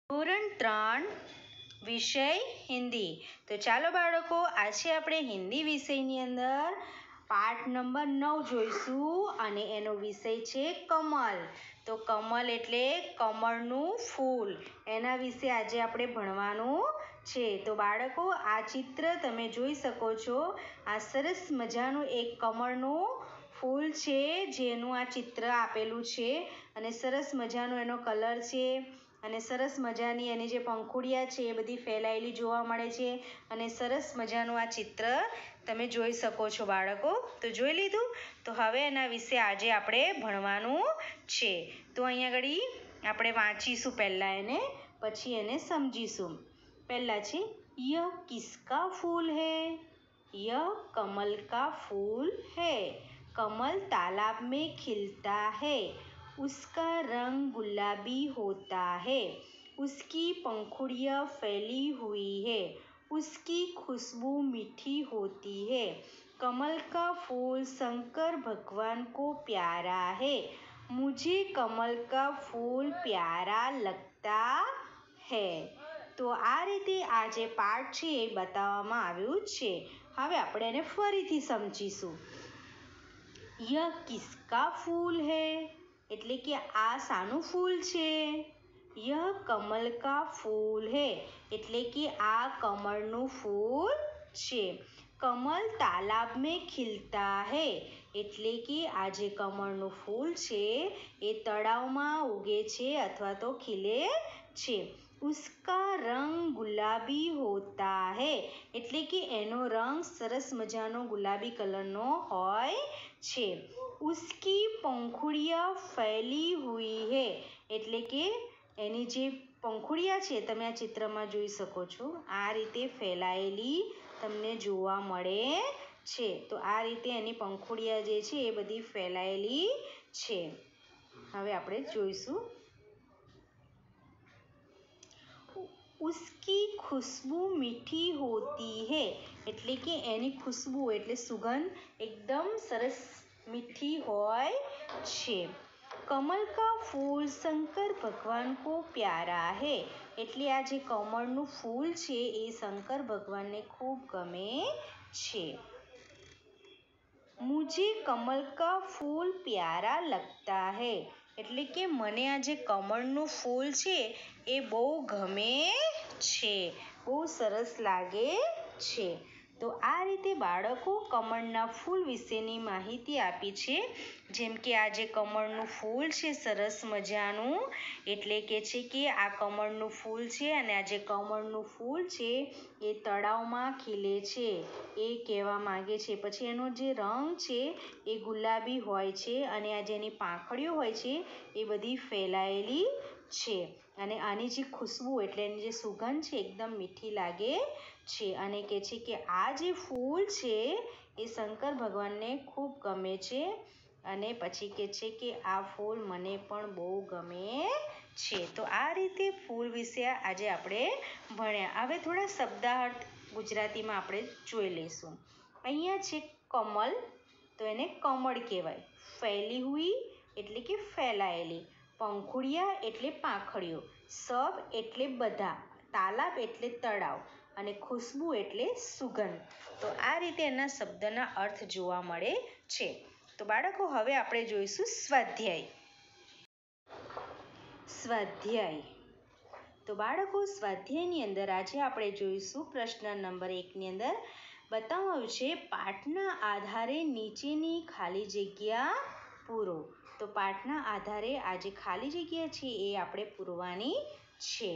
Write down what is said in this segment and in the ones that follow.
ધોરણ 3 વિષય હિન્દી. તો ચાલો બાળકો, આજે આપણે હિન્દી વિષયની અંદર પાઠ નંબર 9 જોઈશું અને એનો વિષય છે કમલ. તો કમલ એટલે કમળનું ફૂલ, એના વિશે આજે આપણે ભણવાનું છે. તો બાળકો, આ ચિત્ર તમે જોઈ શકો છો. આ સરસ મજાનું એક કમળનું ફૂલ છે જેનું આ ચિત્ર આપેલું છે અને સરસ મજાનો એનો કલર છે અને સરસ મજાની એની જે પંખુડિયા છે એ બધી ફેલાયેલી જોવા મળે છે અને સરસ મજાનું આ ચિત્ર તમે જોઈ શકો છો બાળકો. તો જોઈ લીધું? તો હવે એના વિશે આજે આપણે ભણવાનું છે. તો અહીંયા આગળ આપણે વાંચીશું પહેલાં એને, પછી એને સમજીશું. પહેલાં છે યહ કિસકા ફૂલ હૈ? यह कमल का फूल है. कमल तालाब में खिलता है. उसका रंग गुलाबी होता है. उसकी पंखुड़ियाँ फैली हुई है. उसकी खुशबू मीठी होती है. कमल का फूल शंकर भगवान को प्यारा है. मुझे कमल का फूल प्यारा लगता है. તો આ રીતે આ જે પાઠ છે એ બતાવવામાં આવ્યું છે. હવે આપણે એને ફરીથી સમજીશું. યહ કિસકા ફૂલ હૈ? એટલે કે આ શાનું ફૂલ છે? યહ કમલ કા ફૂલ હૈ એટલે કે આ કમળનું ફૂલ છે. કમલ તાલાબ મેં ખિલતા હૈ એટલે કે આ જે કમળનું ફૂલ છે એ તળાવમાં ઉગે છે અથવા તો ખીલે છે. उसका रंग गुलाबी होता है એટલે કે એનો રંગ સરસ મજાનો ગુલાબી કલરનો હોય છે. उसकी पंखुड़ियाँ फैली हुई है એટલે કે એની જે પંખુડિયા છે તમે આ ચિત્રમાં જોઈ શકો છો. આ રીતે ફેલાયેલી તમને જોવા મળે છે. તો આ રીતે એની પંખુડિયા જે છે એ બધી ફેલાયેલી છે. હવે આપણે જોઈશું. उसकी खुशबू मीठी होती है એટલે કે એની ખુશ્બુ એટલે સુગંધ એકદમ સરસ મીઠી હોય છે. કમલ કા ફૂલ શંકર ભગવાન કો પ્યારા હે એટલે આ જે કમળનું ફૂલ છે એ શંકર ભગવાનને ખૂબ ગમે છે. મુझे કમલ કા ફૂલ પ્યારા લગતા હૈ એટલે કે મને આ જે કમળનું ફૂલ છે એ બહુ ગમે છે, બહુ સરસ લાગે છે. તો આ રીતે બાળકો કમળના ફૂલ વિશેની માહિતી આપી છે. જેમ કે આ જે કમળનું ફૂલ છે સરસ મજાનું, એટલે કે છે કે આ કમળનું ફૂલ છે અને આ જે કમળનું ફૂલ છે એ તળાવમાં ખીલે છે એ કહેવા માંગે છે. પછી એનો જે રંગ છે એ ગુલાબી હોય છે અને આ જેની પાંખડીઓ હોય છે એ બધી ફેલાયેલી છે અને આની જે ખુશ્બુ એટલે એની જે સુગંધ છે એકદમ મીઠી લાગે છે અને કહે છે કે આ જે ફૂલ છે એ શંકર ભગવાનને ખૂબ ગમે છે અને પછી કહે છે કે આ ફૂલ મને પણ બહુ ગમે છે. તો આ રીતે ફૂલ વિશે આજે આપણે ભણ્યા. હવે થોડા શબ્દાર્થ ગુજરાતીમાં આપણે જોઈ લઈશું. અહીંયા છે કમલ, તો એને કમળ કહેવાય. ફૈલી હુઈ એટલે કે ફેલાયેલી. પંખુડિયા એટલે પાંખડીઓ. સબ એટલે બધા. તાલાબ એટલે તળાવ અને ખુશ્બુ એટલે સુગંધ. તો આ રીતે એના શબ્દના અર્થ જોવા મળે છે. તો બાળકો, હવે આપણે જોઈશું સ્વાધ્યાય. સ્વાધ્યાય. તો બાળકો, સ્વાધ્યાયની અંદર આજે આપણે જોઈશું પ્રશ્ન નંબર 1ની અંદર બતાવ્યું છે પાઠના આધારે નીચેની ખાલી જગ્યા પૂરો. તો પાઠના આધારે આ જે ખાલી જગ્યા છે એ આપણે પૂરવાની છે.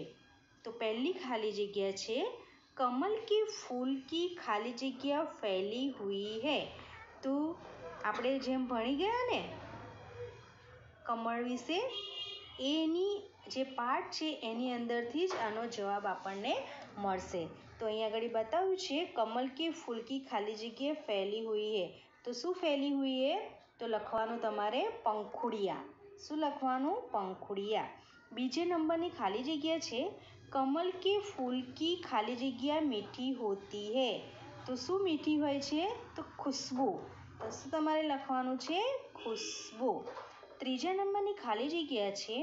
તો પહેલી ખાલી જગ્યા છે કમલ કે ફૂલ કી ખાલી જગ્યા ફૈલી હુઈ હૈ. તો આપણે જેમ ભણી ગયા ને કમળ વિશે, એની જે પાઠ છે એની અંદરથી જ આનો જવાબ આપણને મળશે. તો અહીંયા આગળ બતાવ્યું છે કમલ કે ફૂલ કી ખાલી જગ્યા ફૈલી હુઈ હૈ. તો શું ફેલી હુઈ હૈ? તો લખવાનું તમારે પંખુડિયા. શું લખવાનું? પંખુડિયા. બીજે નંબરની ખાલી જગ્યા છે કમલ કે ફૂલ કી ખાલી જગ્યા મીઠી હોતી હૈ. તો શું મીઠી હોય છે? તો ખુશ્બુ. તો શું તમારે લખવાનું છે? ખુશ્બુ. ત્રીજા નંબરની ખાલી જગ્યા છે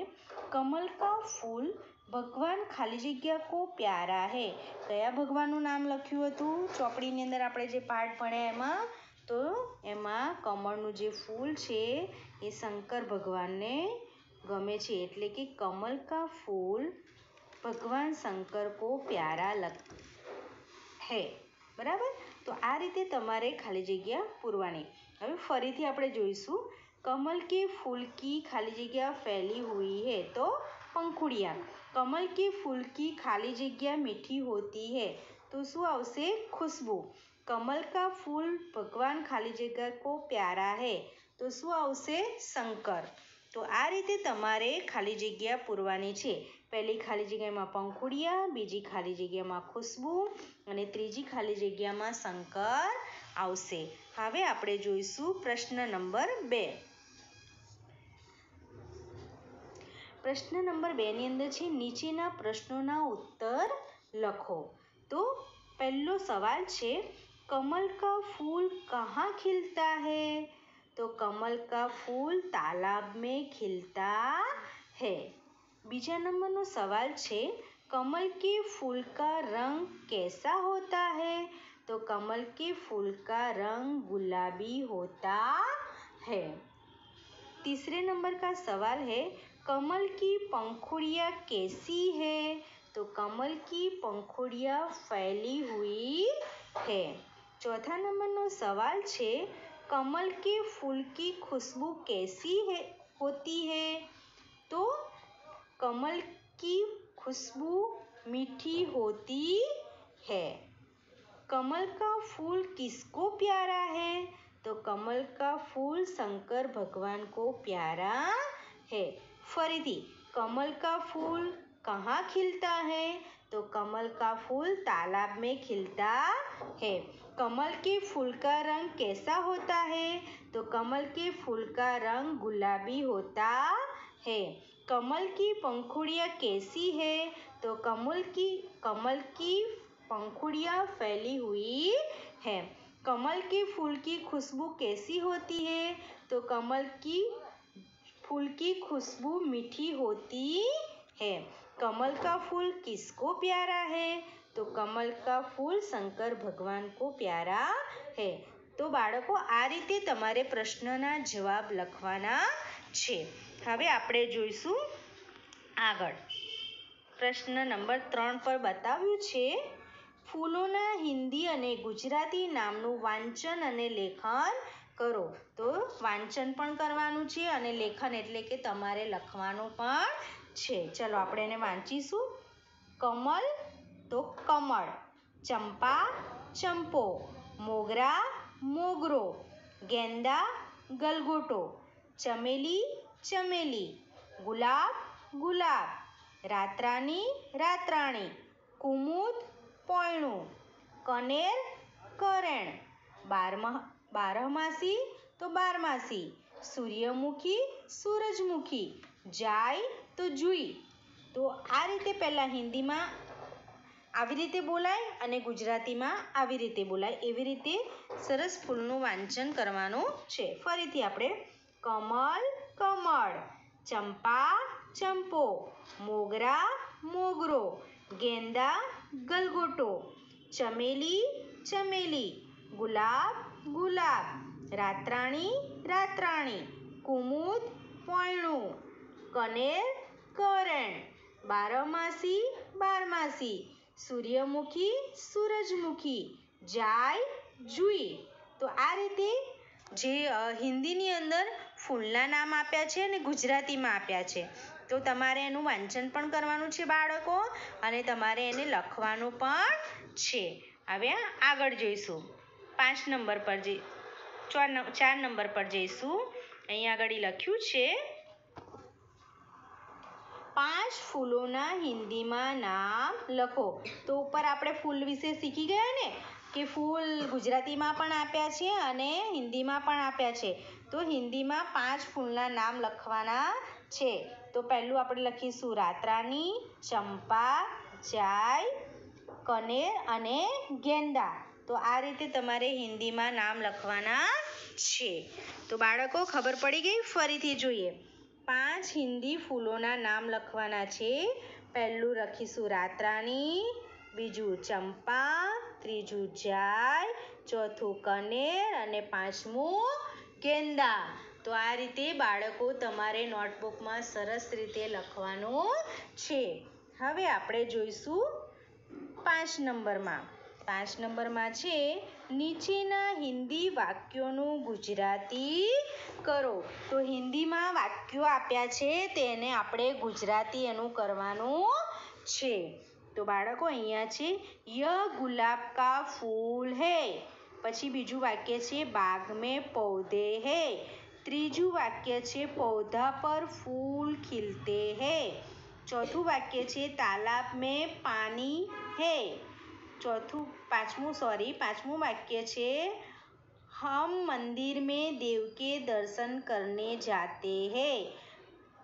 કમલ કા ફૂલ ભગવાન ખાલી જગ્યા કો પ્યારા હે. કયા ભગવાનનું નામ લખ્યું હતું ચોપડીની અંદર આપણે જે પાઠ ભણ્યા એમાં? તો એમાં કમળનું જે ફૂલ છે એ શંકર ભગવાનને ગમે છે, એટલે કે કમલ કા ફૂલ ભગવાન શંકર કો પ્યારા હે. બરાબર? તો આ રીતે તમારે ખાલી જગ્યા પૂરવાની. હવે ફરીથી આપણે જોઈશું. કમલ કે ફૂલ કી ખાલી જગ્યા ફેલી હુઈ હે, તો પંખુડિયા. કમલ કે ફૂલ કી ખાલી જગ્યા મીઠી હોતી હે, તો શું આવશે? ખુશ્બુ. કમલ કા ફૂલ ભગવાન ખાલી જગ્યા કો પ્યારા હે, તો શું આવશે? શંકર. તો આ રીતે તમારે ખાલી જગ્યા પૂરવાની છે. પહેલી ખાલી જગ્યામાં પંખુડિયા, બીજી ખાલી જગ્યામાં ખુશ્બુ અને ત્રીજી ખાલી જગ્યામાં શંકર આવશે. હવે આપણે જોઈશું પ્રશ્ન નંબર 2. પ્રશ્ન નંબર 2 ની અંદર છે નીચેના પ્રશ્નોના ઉત્તર લખો. તો પહેલો સવાલ છે કમલ કા ફૂલ કहाँ खिलता है? तो कमल का फूल तालाब में खिलता है. બીજા નંબરનો સવાલ છે कमल के फूल का रंग कैसा होता है? तो कमल के फूल का रंग गुलाबी होता है. तीसरे नंबर का सवाल है कमल की पंखुड़ियाँ कैसी है? तो कमल की पंखुड़ियाँ फैली हुई है. चौथा नंबरનો सवाल છે कमल के फूल की खुशबू कैसी है होती है? तो कमल की खुशबू मीठी होती है. कमल का फूल किसको प्यारा है? तो कमल का फूल शंकर भगवान को प्यारा है. फरीथी कमल का फूल कहाँ खिलता है? तो कमल का फूल तालाब में खिलता है. कमल के फूल का रंग कैसा होता है? तो कमल के फूल का रंग गुलाबी होता है. कमल की पंखुड़ियाँ कैसी है? तो कमल की पंखुड़ियाँ फैली हुई है. कमल के फूल की खुशबू कैसी होती है? तो कमल की फूल की खुशबू मीठी होती है. कमल का फूल किसको प्यारा है? तो कमल का फूल शंकर भगवान को प्यारा है. તો બાળકો આ રીતે તમારે પ્રશ્નના જવાબ લખવાના છે. હવે આપણે જોઈશું આગળ. પ્રશ્ન નંબર 3 પર બતાવ્યું છે ફૂલોના હિન્દી અને ગુજરાતી નામનું વાંચન અને લેખન કરો. તો વાંચન પણ કરવાનું છે અને લેખન એટલે કે તમારે લખવાનું પણ છે. ચલો આપણે એને વાંચીશું. કમલ તો કમળ, ચંપા ચંપો, મોગરા મોગરો, ગેંદા ગલગોટો, ચમેલી ચમેલી, ગુલાબ ગુલાબ, રાતરાણી રાતરાણી, કુમુદ પોયણું, કનેર કરેણ, બારમાસી તો બારમાસી, સૂર્યમુખી સૂરજમુખી, જાય તો જુઈ. તો આ રીતે પહેલાં હિન્દીમાં આવી રીતે બોલાય અને ગુજરાતીમાં આવી રીતે બોલાય, એવી રીતે સરસ ફૂલનું વાંચન કરવાનું છે. ફરીથી આપણે કમલ કમળ, ચંપા ચંપો, મોગરા મોગરો, ગેંદા ગલગોટો, ચમેલી ચમેલી, ગુલાબ ગુલાબ, રાતરાણી રાતરાણી, કુમુદ પોયણું, કનેર કરેણ, બારમાસી બારમાસી, સૂર્યમુખી સૂરજમુખી, જાય જુઈ. તો આ રીતે જે હિન્દીની અંદર ફૂલના નામ આપ્યા છે અને ગુજરાતીમાં આપ્યા છે. તો તમારે એનું વાંચન પણ કરવાનું છે બાળકો, અને તમારે એને લખવાનું પણ છે. હવે આગળ જોઈશું 4 નંબર પર જઈશું. અહીંયા આગળ લખ્યું છે 5 ફૂલોના હિન્દીમાં નામ લખો. તો ઉપર આપણે ફૂલ વિશે શીખી ગયા ને કે ફૂલ ગુજરાતીમાં પણ આપ્યા છે અને હિન્દીમાં પણ આપ્યા છે. તો હિન્દીમાં 5 ફૂલના નામ લખવાના છે. તો પહેલું આપણે લખીશું રાતરાણી, ચંપા, જાય, કનેર અને ગેંદા. તો આ રીતે તમારે હિન્દીમાં નામ લખવાના છે. તો બાળકો ખબર પડી ગઈ? ફરીથી જોઈએ. 5 હિન્દી ફૂલોના નામ લખવાના છે. પહેલું લખીશું રાતરાણી, બીજું ચંપા, ત્રીજું જાય, ચોથું કનેર અને પાંચમું ગેંદા. તો આ રીતે બાળકો તમારે નોટબુકમાં સરસ રીતે લખવાનું છે. હવે આપણે જોઈશું 5 નંબરમાં. 5 નંબરમાં છે નીચેના હિન્દી વાક્યોનું ગુજરાતી કરો. તો હિન્દીમાં વાક્યો આપ્યા છે તેને આપણે ગુજરાતી એનું કરવાનું છે. તો બાળકો અહીંયા છે યહ ગુલાબ કા ફૂલ હૈ. પછી બીજું વાક્ય છે બાગ મેં પૌધે હૈ. ત્રીજું વાક્ય છે પૌધા પર ફૂલ ખिलते हैं. ચોથું વાક્ય છે તાલાબ મેં પાણી હૈ. પાંચમું વાક્ય છે हम मंदिर में देव के दर्शन करने जाते हैं.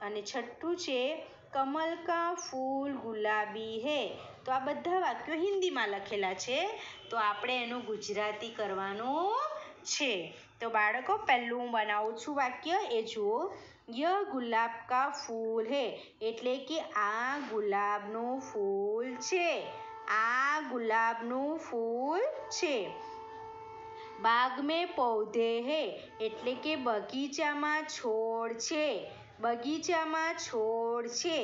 અને છઠ્ઠું છે કમલ કા ફૂલ ગુલાબી હૈ. તો આ બધા વાક્યો હિન્દીમાં લખેલા છે, તો આપણે એનું ગુજરાતી કરવાનું છે. તો બાળકો પહેલું હું બનાવું છું વાક્ય એ જુઓ. યહ ગુલાબ કા ફૂલ હૈ એટલે કે આ ગુલાબનું ફૂલ છે. આ ગુલાબનું ફૂલ છે. બાગ મેં પૌધે હૈ એટલે કે બગીચામાં છોડ છે. બગીચામાં છોડ છે.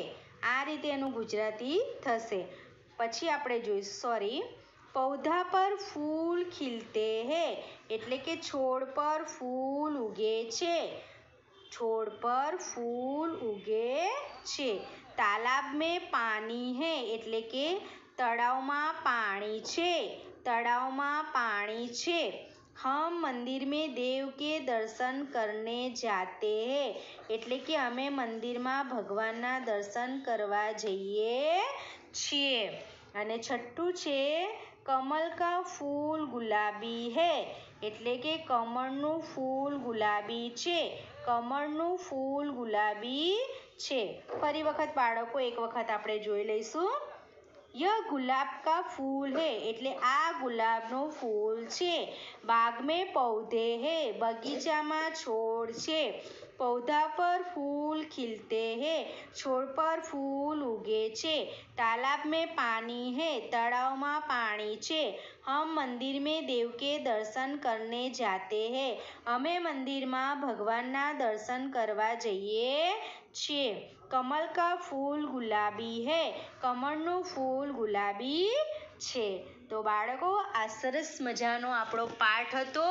આ રીતે એનું ગુજરાતી થશે. પછી આપણે જોઈશું પૌધા પર ફૂલ ખिलते हैं એટલે કે છોડ પર ફૂલ ઉગે છે. છોડ પર ફૂલ ઉગે છે. તાલાબ મેં પાણી હૈ એટલે કે તળાવમાં પાણી છે. તળાવમાં પાણી છે. हम मंदिर में देव के दर्शन करने जाते हैं એટલે કે અમે મંદિરમાં ભગવાનના દર્શન કરવા જઈએ છીએ. અને છઠ્ઠું છે કમલ કા ફૂલ ગુલાબી હૈ એટલે કે કમળનું ફૂલ ગુલાબી છે. કમળનું ફૂલ ગુલાબી છે. ફરી વખત બાળકો એક વખત આપણે જોઈ લઈશું. યહ ગુલાબ કા ફૂલ હૈ એટલે આ ગુલાબનું ફૂલ છે. બાગ મેં પૌધે હૈ બગીચામાં છોડ છે. પૌધા પર ફૂલ ખिलते हैं છોડ પર ફૂલ ઉગે છે. તાલાબ મેં પાણી હૈ તળાવમાં પાણી છે. हम मंदिर में देव के दर्शन करने जाते हैं અમે મંદિરમાં ભગવાનના દર્શન કરવા જઈએ છીએ. કમલ કા ફૂલ ગુલાબી હૈ કમળનું ફૂલ ગુલાબી છે. તો બાળકો આ સરસ મજાનો આપણો પાઠ હતો.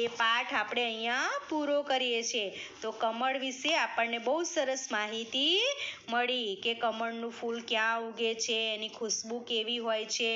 એ પાઠ આપણે અહીંયા પૂરો કરીએ છીએ. તો કમળ વિશે આપણને બહુ સરસ માહિતી મળી કે કમળનું ફૂલ ક્યાં ઉગે છે, એની ખુશ્બુ કેવી હોય છે,